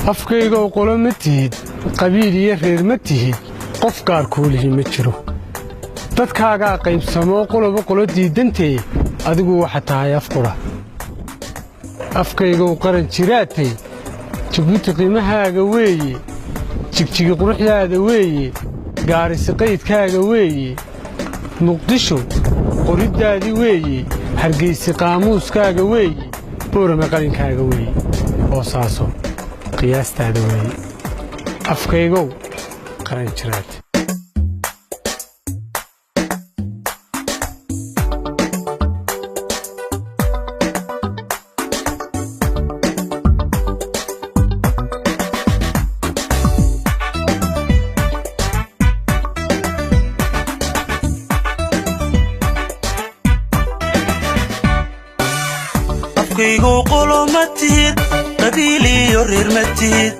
afkayga oo qolo ma tihid qabiil iyo reer ma tihid qof gaar kuulihi ma jiro dadkaagaa qaybsamoo qoloba qolo diidantee adigu waxa tahay afqura afkayga oo qaran jiraatay jabuuti qiimahaaga weeye jigjigi quruxdaada weeye gaarisi qaydkaaga weeye muqdisho qoriddaadii weeye hargeysi qaamuuskaaga weeye boorama qalinkaaga weeye boosaaso qiyaastaada weeye afkaygow qaran jiraat afkaygo qolomatid qabiili iyo reer matid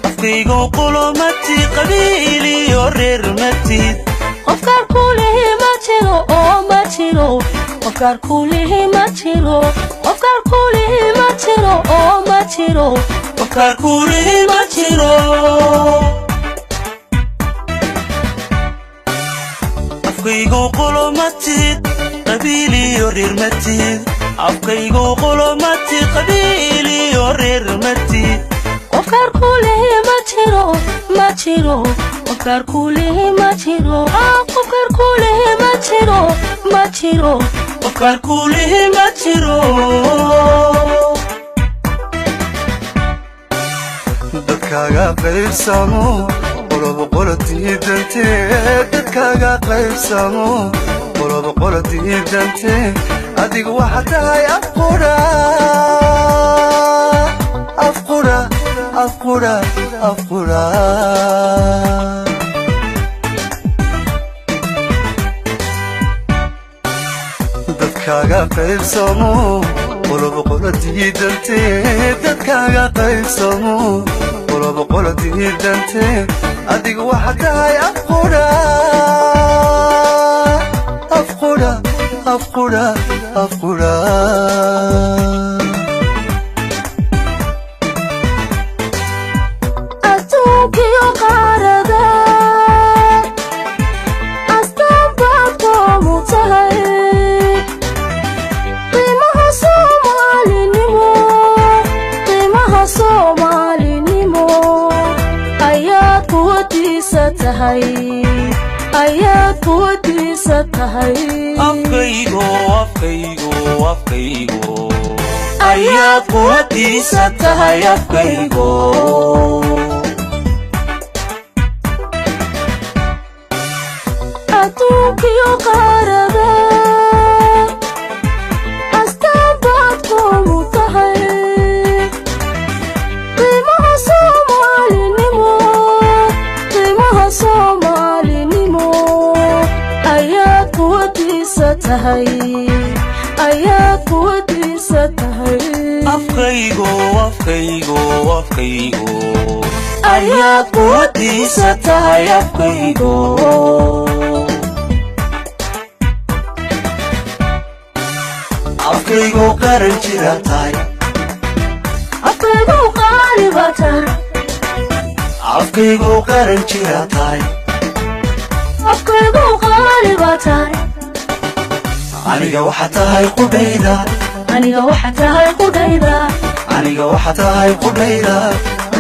afkaygo qolomatid qabiili iyo reer matid qofkaar kuulihi ma jiro oo ma jiro qofkaar kuulihi ma jiro qofkaar kuulihi ma jiro oo ma jiro qofkaar kuulihi ma jiro afkaygo qolomatid qabiili iyo reer matid afkaygo qolomatid qabiili iyo reer matid qofkaar kuulihi ma jiro ma jiro qofkaar kuulihi ma jiro qofkaar kuulihi ma jiro ma jiro qofkaar kuulihi ma jiro dadkaaga qaybsamo qoloba qolo diidantee dadkaaga qaybsamo qoloba qolo diidantee adigu waxa tahay afqura afqura afqura afqura dadkaaga qaybsamo qoloba qolo diidantee dadkaaga qaybsamo qoloba qolo diidantee adigu waxa tahay afqura afqura afqura afqura adduunkiyo qaarada astaan koomu tahay qiimaha soomaalinimo ayaad quwadiisa tahay ayaad quwadiisa tahay afkaygo afkaygo afkaygo ayaad quwadiisa tahay afkaygo adduunkiyo qaarada astaan baad koomu tahay qiimaha soomaalinimo ayaad quwadiisa tahay ayaad quwadiisa tahay afkaygo afkaygo afkaygo ayaad quwadiisa tahay afkaygo afkaygo qaran jira tahay afkaygo qaali baa tahay afkaygo qaran jira tahay afkaygo qaali baa tahay aniga waxa tahay qudhayda aniga waxa tahay qudhayda aniga waxa tahay qudhayda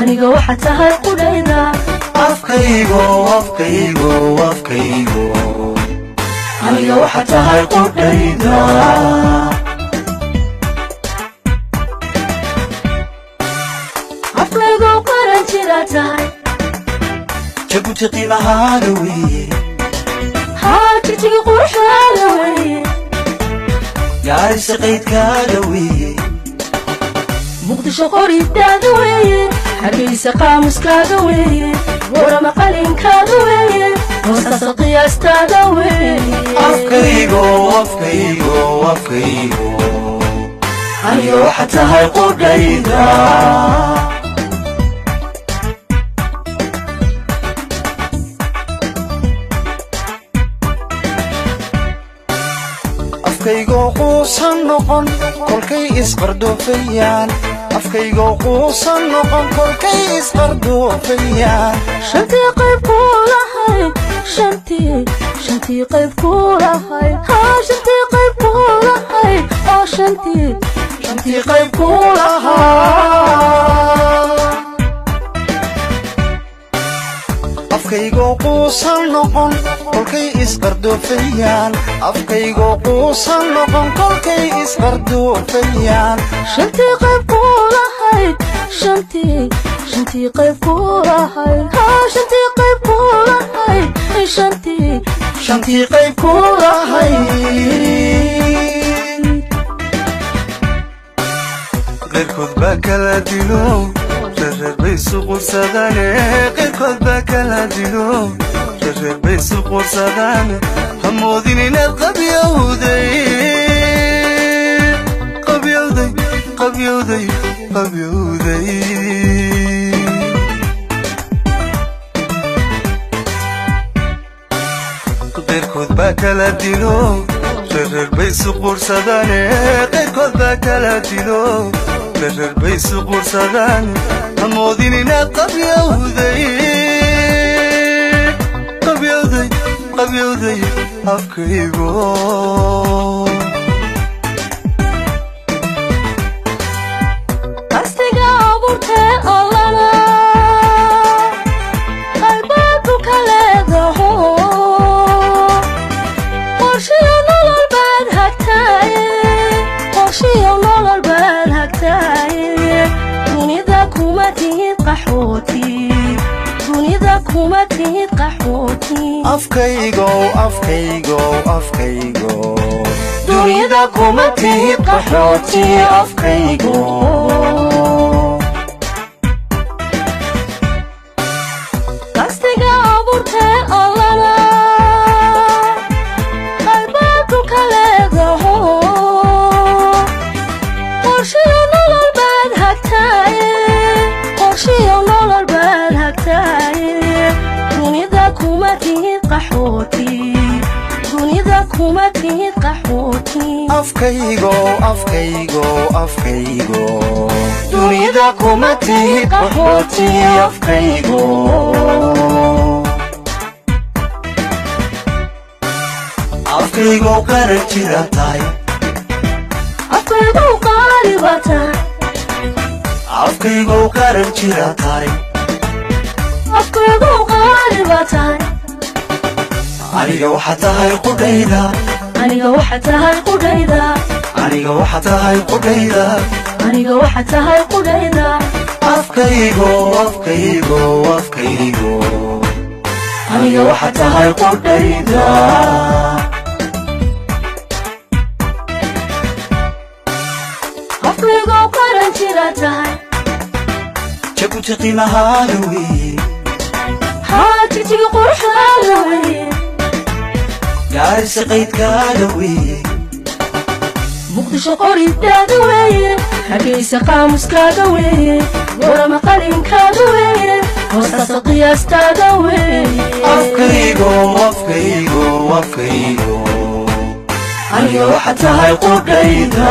aniga waxa tahay qudhayda afkaygo afkaygo afkaygo aniga waxa tahay qudhayda afkaygo qaran jira tahay jabuuti qiimahaaga weeye haa jijigi quruxdaada weeye gaarisi qaydkaaga weeye muqdisho qoriddaada weeye hargeysa qaamuskaaga weeye boorama qalinkaaga weeye boosaaso qiyaastaada weeye afkaygo afkaygo afkaygo aniga waxa tahay qudhayda afkaygo quusan noqon kolkay isqardoofayaan afkaygo quusan noqon kolkay isqardoofayaan shantii qayb ku lahayd shantii qayb ku lahayd shantii qayb ku lahayd oo shantii qayb ku lahayd afkaygo quusan noqon kolkay isqardoofayaan afkaygo quusan noqon kolkay isqardoofayaan shantii qayb ku lahayd shantii qayb ku lahayd shantii qayb ku lahayd shantii qayb ku lahayd qeyrkood baa kala dilo reer bay suqursadane qeyrkood baa kala dilo reer bay suqursadane hamoodin inaad qabyowday qeyrkood baa kala dilo reer bay suqursadane qeyrkood baa kala dilo reer bay suqursadane hamoodin inaad qabyowday afkaygo qastiga abuurtee allana qalbaadku ka leedaho qorshiyo nolol baad hagtaaye dunida kuma tihid qaxooti afkaygo dunida kuma tihid qaxooti afkaygo qastiga abuurtee allana qalbaadku ka leedaho qorshiyo nolol baad hagtaaye dunida kuma tihid qaxooti afkaygo dunida kuma tihid qaxooti afkaygo afkaygo qaran jira tahay afkaygo qaali baa tahay afkaygo qaran jira tahay afkaygo qaali baa tahay aniga waxa tahay qudhayda aniga waxa tahay qudhayda aniga waxa tahay qudhayda aniga waxa tahay qudhayda afkaygo aniga waxa tahay qudhayda afkaygo qaran jira tahay jabuuti qiimahaaga weeye jigjiga quruxdaada weeye gaarisa qaydkaaga weeye muqdisho qoridaada weeye hargeysa qaamuskaaga weeye warama qalinkaaga weeye hoostaasa qiyaastaada weeye afkaygo aniga waxa tahay qudhayda